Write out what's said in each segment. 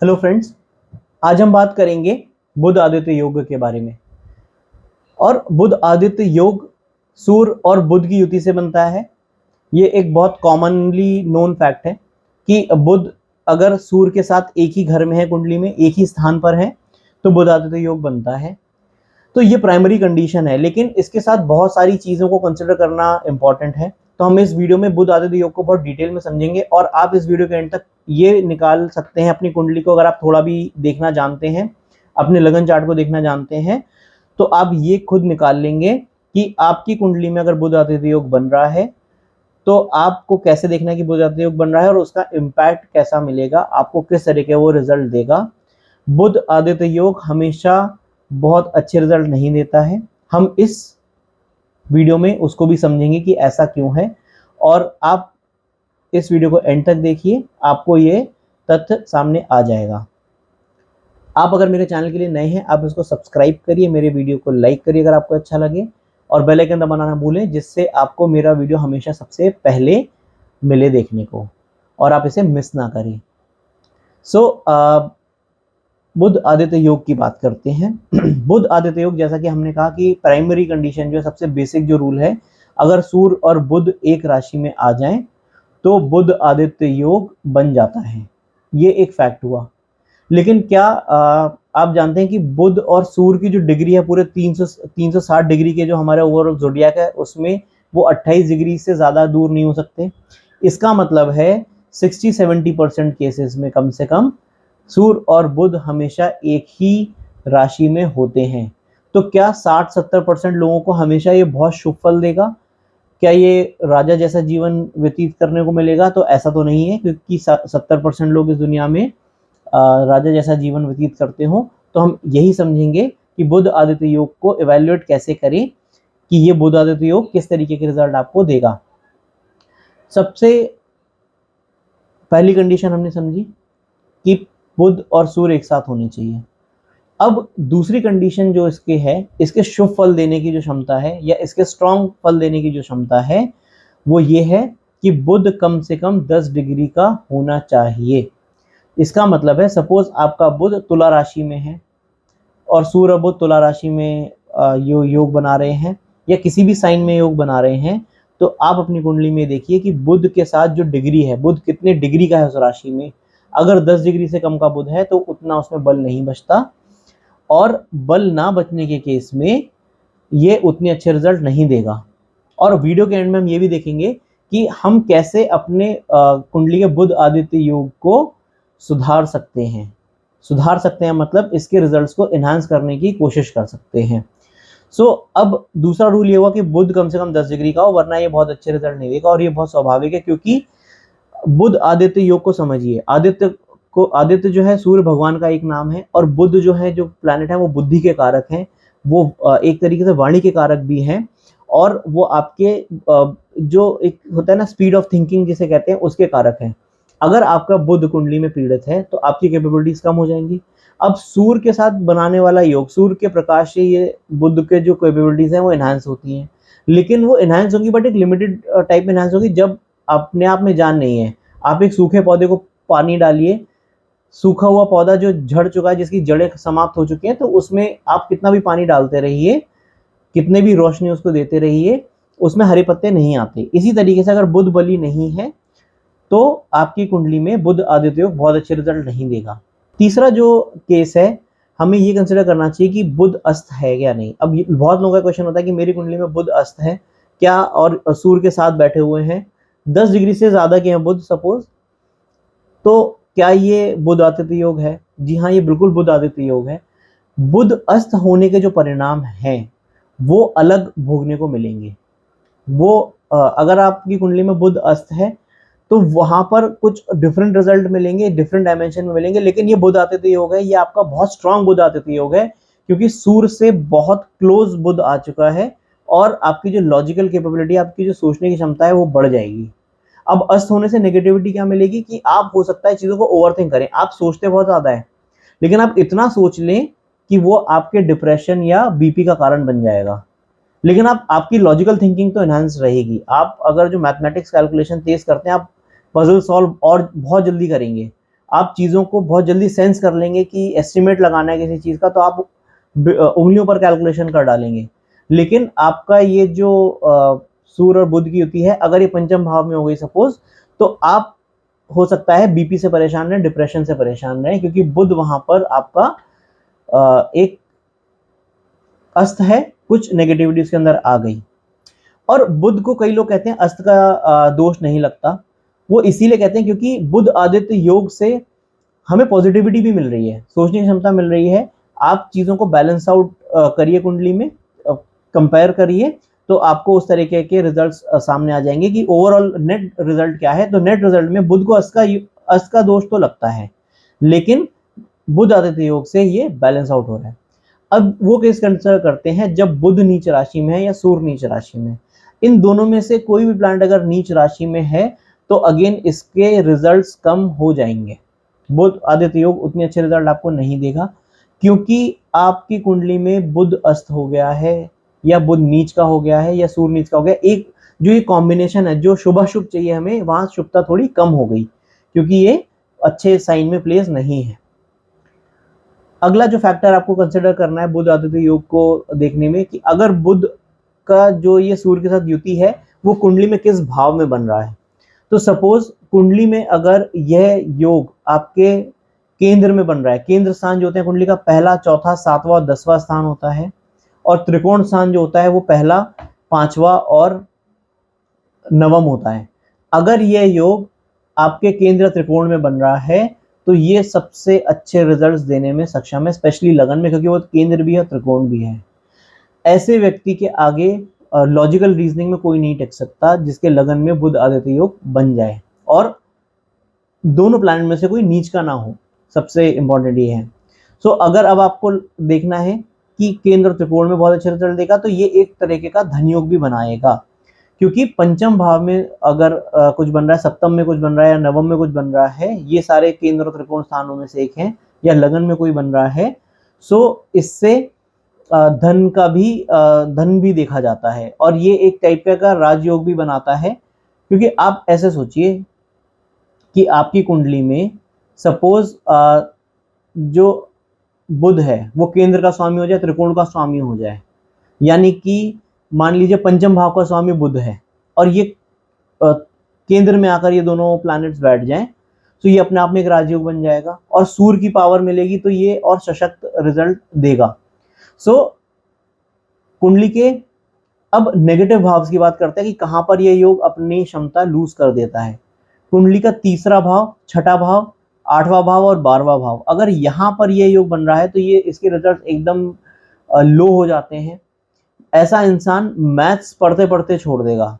Hello friends, आज हम बात करेंगे बुध आदित्य योग के बारे में। और बुध आदित्य योग सूर्य और बुध की युति से बनता है। ये एक बहुत कॉमनली नोन फैक्ट है कि बुध अगर सूर्य के साथ एक ही घर में है, कुंडली में एक ही स्थान पर है, तो बुध आदित्य योग बनता है। तो ये प्राइमरी कंडीशन है, लेकिन इसके साथ बहुत सारी चीज़ों को कंसिडर करना इंपॉर्टेंट है। तो हम इस वीडियो में बुध आदित्य योग को बहुत डिटेल में समझेंगे और आप इस वीडियो के एंड तक ये निकाल सकते हैं अपनी कुंडली को। अगर आप थोड़ा भी देखना जानते हैं, अपने लगन चार्ट को देखना जानते हैं, तो आप ये खुद निकाल लेंगे कि आपकी कुंडली में अगर बुध आदित्य योग बन रहा है तो आपको कैसे देखना है कि बुध आदित्य योग बन रहा है और उसका इम्पैक्ट कैसा मिलेगा, आपको किस तरह के वो रिजल्ट देगा। बुध आदित्य योग हमेशा बहुत अच्छे रिजल्ट नहीं देता है। हम इस वीडियो में उसको भी समझेंगे कि ऐसा क्यों है, और आप इस वीडियो को एंड तक देखिए, आपको ये तथ्य सामने आ जाएगा। आप अगर मेरे चैनल के लिए नए हैं, आप इसको सब्सक्राइब करिए, मेरे वीडियो को लाइक करिए अगर आपको अच्छा लगे, और बेल आइकन दबाना ना भूलें, जिससे आपको मेरा वीडियो हमेशा सबसे पहले मिले देखने को और आप इसे मिस ना करें। बुध आदित्य योग की बात करते हैं। बुध आदित्य योग, जैसा कि हमने कहा कि प्राइमरी कंडीशन जो है, सबसे बेसिक जो रूल है, अगर सूर्य और बुध एक राशि में आ जाएं तो बुध आदित्य योग बन जाता है। ये एक फैक्ट हुआ। लेकिन क्या आप जानते हैं कि बुध और सूर्य की जो डिग्री है, पूरे 360 डिग्री के जो हमारे ओवरऑल ज़ोडिएक है, उसमें वो 28 डिग्री से ज़्यादा दूर नहीं हो सकते। इसका मतलब है 60-70% केसेस में कम से कम सूर्य और बुध हमेशा एक ही राशि में होते हैं। तो क्या 60-70% लोगों को हमेशा ये बहुत शुभ फल देगा? क्या ये राजा जैसा जीवन व्यतीत करने को मिलेगा? तो ऐसा तो नहीं है, क्योंकि 70% लोग इस दुनिया में राजा जैसा जीवन व्यतीत करते हो। तो हम यही समझेंगे कि बुध आदित्य योग को इवैल्यूएट कैसे करें, कि ये बुध आदित्य योग किस तरीके के रिजल्ट आपको देगा। सबसे पहली कंडीशन हमने समझी कि बुध और सूर्य एक साथ होने चाहिए। अब दूसरी कंडीशन जो इसके है, इसके शुभ फल देने की जो क्षमता है, या इसके स्ट्रॉन्ग फल देने की जो क्षमता है, वो ये है कि बुध कम से कम 10 डिग्री का होना चाहिए। इसका मतलब है, सपोज आपका बुध तुला राशि में है और सूर्य बुध तुला राशि में योग बना रहे हैं, या किसी भी साइन में योग बना रहे हैं, तो आप अपनी कुंडली में देखिए कि बुध के साथ जो डिग्री है, बुध कितने डिग्री का है उस राशि में। अगर 10 डिग्री से कम का बुध है तो उतना उसमें बल नहीं बचता, और बल ना बचने के केस में ये उतने अच्छे रिजल्ट नहीं देगा। और वीडियो के एंड में हम ये भी देखेंगे कि हम कैसे अपने कुंडली के बुध आदित्य योग को सुधार सकते हैं। सुधार सकते हैं मतलब इसके रिजल्ट्स को एनहांस करने की कोशिश कर सकते हैं। अब दूसरा रूल ये हुआ कि बुध कम से कम 10 डिग्री का हो, वरना ये बहुत अच्छे रिजल्ट नहीं देगा। और ये बहुत स्वाभाविक है, क्योंकि बुध आदित्य योग को समझिए, आदित्य जो है सूर्य भगवान का एक नाम है, और बुध जो है, जो प्लैनेट है, वो बुद्धि के कारक हैं। वो एक तरीके से वाणी के कारक भी हैं, और वो आपके जो एक होता है ना, स्पीड ऑफ थिंकिंग जिसे कहते हैं, उसके कारक हैं। अगर आपका बुध कुंडली में पीड़ित है तो आपकी कैपेबिलिटीज कम हो जाएंगी। अब सूर्य के साथ बनाने वाला योग, सूर्य के प्रकाश से ये बुध के जो कैपेबिलिटीज हैं वो एनहांस होती हैं, लेकिन वो एनहांस होगी, बट एक लिमिटेड टाइप में एनहांस होगी। जब अपने आप में जान नहीं है, आप एक सूखे पौधे को पानी डालिए, सूखा हुआ पौधा जो झड़ चुका है, जिसकी जड़ें समाप्त हो चुकी हैं, तो उसमें आप कितना भी पानी डालते रहिए, कितने भी रोशनी उसको देते रहिए, उसमें हरे पत्ते नहीं आते। इसी तरीके से अगर बुध बली नहीं है तो आपकी कुंडली में बुध आदित्य योग बहुत अच्छे रिजल्ट नहीं देगा। तीसरा जो केस है, हमें ये कंसिडर करना चाहिए कि बुध अस्त है या नहीं। अब बहुत लोगों का क्वेश्चन होता है कि मेरी कुंडली में बुध अस्त है क्या, और सूर्य के साथ बैठे हुए हैं, 10 डिग्री से ज्यादा के हैं बुध सपोज, तो क्या ये बुध आदित्य योग है? जी हाँ, ये बिल्कुल बुध आदित्य योग है। बुध अस्त होने के जो परिणाम हैं वो अलग भोगने को मिलेंगे। वो अगर आपकी कुंडली में बुध अस्त है तो वहां पर कुछ डिफरेंट रिजल्ट मिलेंगे, डिफरेंट डायमेंशन में मिलेंगे। लेकिन ये बुध आदित्य योग है, ये आपका बहुत स्ट्रांग बुध आदित्य योग है, क्योंकि सूर्य से बहुत क्लोज बुध आ चुका है, और आपकी जो लॉजिकल कैपेबिलिटी, आपकी जो सोचने की क्षमता है, वो बढ़ जाएगी। अब अस्त होने से नेगेटिविटी क्या मिलेगी कि आप हो सकता है चीजों को ओवरथिंक करें। आप सोचते बहुत ज्यादा है, लेकिन आप इतना सोच लें कि वो आपके डिप्रेशन या बीपी का कारण बन जाएगा। लेकिन आपकी लॉजिकल थिंकिंग तो एनहांस रहेगी। आप अगर जो मैथमेटिक्स कैलकुलेशन तेज करते हैं, आप पजल सॉल्व और बहुत जल्दी करेंगे। आप चीज़ों को बहुत जल्दी सेंस कर लेंगे कि एस्टिमेट लगाना है किसी चीज़ का, तो आप उंगलियों पर कैलकुलेशन कर डालेंगे। लेकिन आपका ये जो सूर्य और बुध की युति है, अगर ये पंचम भाव में हो गई सपोज, तो आप हो सकता है बीपी से परेशान रहें, डिप्रेशन से परेशान रहें, क्योंकि बुध वहां पर आपका एक अस्त है, कुछ नेगेटिविटी उसके अंदर आ गई। और बुध को कई लोग कहते हैं अस्त का दोष नहीं लगता, वो इसीलिए कहते हैं क्योंकि बुध आदित्य योग से हमें पॉजिटिविटी भी मिल रही है, सोचने की क्षमता मिल रही है। आप चीज़ों को बैलेंस आउट करिए, कुंडली में कंपेयर करिए, तो आपको उस तरीके के रिजल्ट्स सामने आ जाएंगे कि ओवरऑल नेट रिजल्ट क्या है। तो नेट रिजल्ट में बुध को अस्त का दोष तो लगता है, लेकिन बुध आदित्य योग से ये बैलेंस आउट हो रहा है। अब वो केस कंसिडर करते हैं जब बुध नीच राशि में है या सूर्य नीच राशि में। इन दोनों में से कोई भी प्लैनेट अगर नीच राशि में है तो अगेन इसके रिजल्ट्स कम हो जाएंगे। बुध आदित्य योग उतने अच्छे रिजल्ट आपको नहीं देगा, क्योंकि आपकी कुंडली में बुध अस्त हो गया है, या बुध नीच का हो गया है, या सूर्य नीच का हो गया। एक जो ये कॉम्बिनेशन है, जो शुभ शुभ चाहिए हमें, वहां शुभता थोड़ी कम हो गई, क्योंकि ये अच्छे साइन में प्लेस नहीं है। अगला जो फैक्टर आपको कंसिडर करना है बुध आदित्य योग को देखने में, कि अगर बुध का जो ये सूर्य के साथ युति है वो कुंडली में किस भाव में बन रहा है। तो सपोज कुंडली में अगर यह योग आपके केंद्र में बन रहा है, केंद्र स्थान जो होते हैं कुंडली का, पहला, चौथा, सातवां और 10वां स्थान होता है, और त्रिकोण स्थान जो होता है वो पहला, 5वां और 9वां होता है। अगर यह योग आपके केंद्र त्रिकोण में बन रहा है तो ये सबसे अच्छे रिजल्ट्स देने में सक्षम है, स्पेशली लगन में, क्योंकि वो केंद्र भी है, त्रिकोण भी है। ऐसे व्यक्ति के आगे लॉजिकल रीजनिंग में कोई नहीं टेक सकता जिसके लगन में बुध आदित्य योग बन जाए, और दोनों प्लैनेट में से कोई नीच का ना हो, सबसे इंपॉर्टेंट ये है। सो अगर अब आपको देखना है कि केंद्र त्रिकोण में बहुत अच्छे रिजल्ट देगा, तो ये एक तरीके का धन योग भी बनाएगा, क्योंकि पंचम भाव में अगर कुछ बन रहा है, सप्तम में कुछ बन रहा है, या नवम में कुछ बन रहा है, ये सारे केंद्र त्रिकोण स्थानों में से एक है, या लगन में कोई बन रहा है, सो इससे धन भी देखा जाता है, और ये एक टाइप का राजयोग भी बनाता है। क्योंकि आप ऐसे सोचिए कि आपकी कुंडली में सपोज जो बुध है वो केंद्र का स्वामी हो जाए, त्रिकोण का स्वामी हो जाए, यानी कि मान लीजिए पंचम भाव का स्वामी बुध है, और ये केंद्र में आकर ये दोनों प्लैनेट्स बैठ जाएं, तो ये अपने आप में एक राजयोग बन जाएगा, और सूर्य की पावर मिलेगी तो ये और सशक्त रिजल्ट देगा। सो कुंडली के अब नेगेटिव भाव की बात करते हैं कि कहां पर यह योग अपनी क्षमता लूज कर देता है। कुंडली का तीसरा भाव, छठा भाव, 8वां भाव और 12वां भाव, अगर यहां पर यह योग बन रहा है तो ये इसके रिजल्ट एकदम लो हो जाते हैं। ऐसा इंसान मैथ्स पढ़ते पढ़ते छोड़ देगा,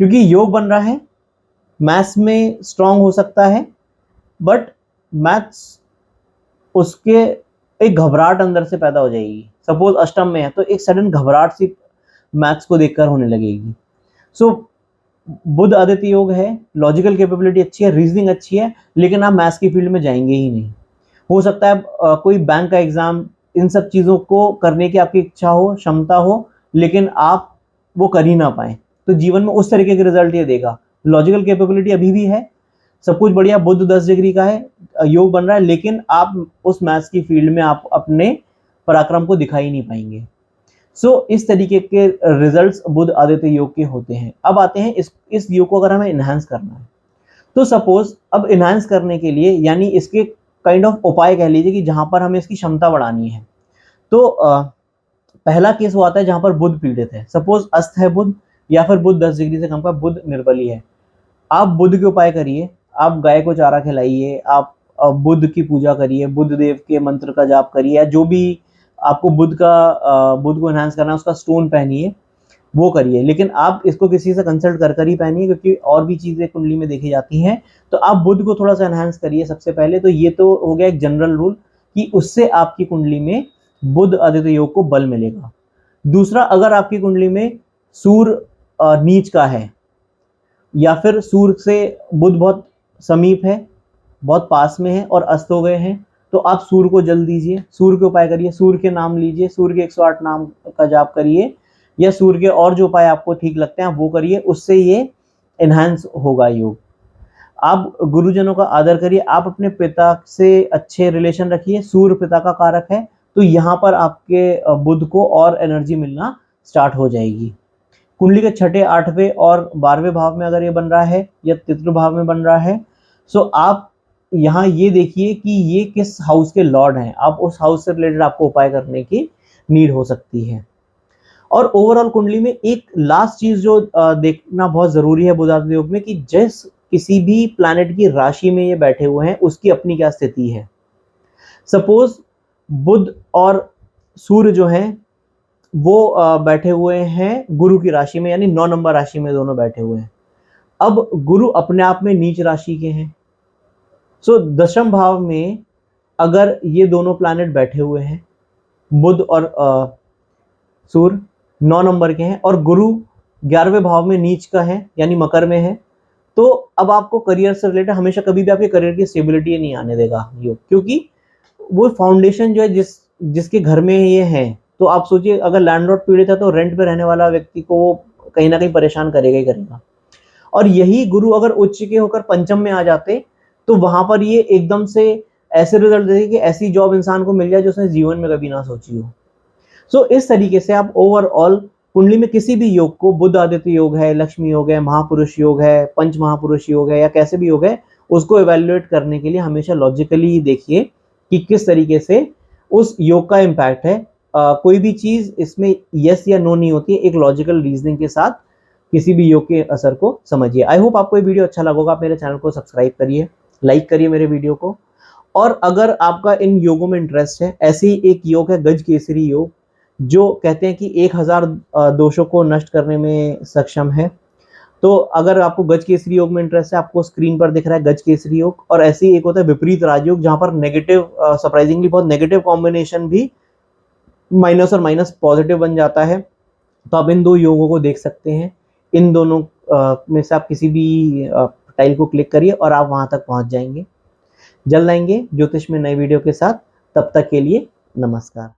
क्योंकि योग बन रहा है, मैथ्स में स्ट्रांग हो सकता है, बट मैथ्स उसके एक घबराहट अंदर से पैदा हो जाएगी। सपोज अष्टम में है तो एक सडन घबराहट सी मैथ्स को देखकर होने लगेगी। सो बुध आदित्य योग है, लॉजिकल कैपेबिलिटी अच्छी है, रीजनिंग अच्छी है, लेकिन आप मैथ्स की फील्ड में जाएंगे ही नहीं। हो सकता है कोई बैंक का एग्जाम, इन सब चीज़ों को करने की आपकी इच्छा हो, क्षमता हो, लेकिन आप वो कर ही ना पाए, तो जीवन में उस तरीके के रिजल्ट ये देगा। लॉजिकल कैपेबिलिटी अभी भी है, सब कुछ बढ़िया, बुध 10 डिग्री का है, योग बन रहा है, लेकिन आप उस मैथ्स की फील्ड में आप अपने पराक्रम को दिखा ही नहीं पाएंगे। सो इस तरीके के रिजल्ट्स बुध आदित्य योग के होते हैं। अब आते हैं इस योग को अगर हमें इनहांस करना है, तो सपोज अब इनहांस करने के लिए, यानी इसके काइंड ऑफ उपाय कह लीजिए कि जहां पर हमें इसकी क्षमता बढ़ानी है, तो पहला केस वो आता है जहां पर बुध पीड़ित है। सपोज अस्त है बुध, या फिर बुध 10 डिग्री से कम का बुध निर्बली है। आप बुध के उपाय करिए, आप गाय को चारा खिलाइए, आप बुध की पूजा करिए, बुध देव के मंत्र का जाप करिए, या जो भी आपको बुध को एनहांस करना है उसका स्टोन पहनिए, वो करिए। लेकिन आप इसको किसी से कंसल्ट कर ही पहनिए, क्योंकि और भी चीजें कुंडली में देखी जाती हैं। तो आप बुध को थोड़ा सा एनहांस करिए सबसे पहले। तो ये तो हो गया एक जनरल रूल कि उससे आपकी कुंडली में बुध आदित्य योग को बल मिलेगा। दूसरा, अगर आपकी कुंडली में सूर्य नीच का है, या फिर सूर्य से बुध बहुत समीप है, बहुत पास में है और अस्त हो गए हैं, तो आप सूर्य को जल दीजिए, सूर्य के उपाय करिए, सूर्य के नाम लीजिए, सूर्य के 108 नाम का जाप करिए, या सूर्य के और जो उपाय आपको ठीक लगते हैं वो करिए, उससे ये एनहांस होगा योग। आप गुरुजनों का आदर करिए, आप अपने पिता से अच्छे रिलेशन रखिए। सूर्य पिता का कारक है, तो यहाँ पर आपके बुध को और एनर्जी मिलना स्टार्ट हो जाएगी। कुंडली के छठे, आठवें और 12वें भाव में अगर ये बन रहा है या तृतीय भाव में बन रहा है, सो आप यहाँ ये देखिए कि ये किस हाउस के लॉर्ड हैं। आप उस हाउस से रिलेटेड आपको उपाय करने की नीड हो सकती है। और ओवरऑल कुंडली में एक लास्ट चीज जो देखना बहुत जरूरी है बुध आदित्य योग में, कि जिस किसी भी प्लैनेट की राशि में ये बैठे हुए हैं उसकी अपनी क्या स्थिति है। सपोज बुध और सूर्य जो है वो बैठे हुए हैं गुरु की राशि में, यानी 9 नंबर राशि में दोनों बैठे हुए हैं। अब गुरु अपने आप में नीच राशि के हैं, सो दशम भाव में अगर ये दोनों प्लैनेट बैठे हुए हैं, बुध और सूर्य 9 नंबर के हैं और गुरु 11वें भाव में नीच का है यानी मकर में है, तो अब आपको करियर से रिलेटेड हमेशा कभी भी आपके करियर की स्टेबिलिटी नहीं आने देगा योग, क्योंकि वो फाउंडेशन जो है जिसके घर में ये है, तो आप सोचिए अगर लैंडलॉर्ड पीड़ित है तो रेंट पे रहने वाला व्यक्ति को वो कहीं ना कहीं परेशान करेगा ही करेगा। और यही गुरु अगर उच्च के होकर पंचम में आ जाते तो वहां पर ये एकदम से ऐसे रिजल्ट देते कि ऐसी जॉब इंसान को मिल जाए जो उसने जीवन में कभी ना सोची हो। सो इस तरीके से आप ओवरऑल कुंडली में किसी भी योग को, बुध आदित्य योग है, लक्ष्मी योग है, महापुरुष योग है, पंच महापुरुष योग है या कैसे भी योग है, उसको इवेल्युएट करने के लिए हमेशा लॉजिकली देखिए कि किस तरीके से उस योग का इम्पैक्ट है। कोई भी चीज इसमें यस या नो नहीं होती है, एक लॉजिकल रीजनिंग के साथ किसी भी योग के असर को समझिए। आई होप आपको ये वीडियो अच्छा लगा होगा। आप मेरे चैनल को सब्सक्राइब करिए, लाइक करिए मेरे वीडियो को। और अगर आपका इन योगों में इंटरेस्ट है, ऐसे ही एक योग है गज केसरी योग, जो कहते हैं कि 1000 दोषों को नष्ट करने में सक्षम है। तो अगर आपको गज केसरी योग में इंटरेस्ट है, आपको स्क्रीन पर दिख रहा है गज केसरी योग। और ऐसे ही एक होता है विपरीत राजयोग, जहां पर नेगेटिव, सरप्राइजिंगली बहुत नेगेटिव कॉम्बिनेशन भी माइनस और माइनस पॉजिटिव बन जाता है। तो आप इन दो योगों को देख सकते हैं। इन दोनों में से आप किसी भी टाइल को क्लिक करिए और आप वहां तक पहुंच जाएंगे। जल्द आएंगे ज्योतिष में नई वीडियो के साथ, तब तक के लिए नमस्कार।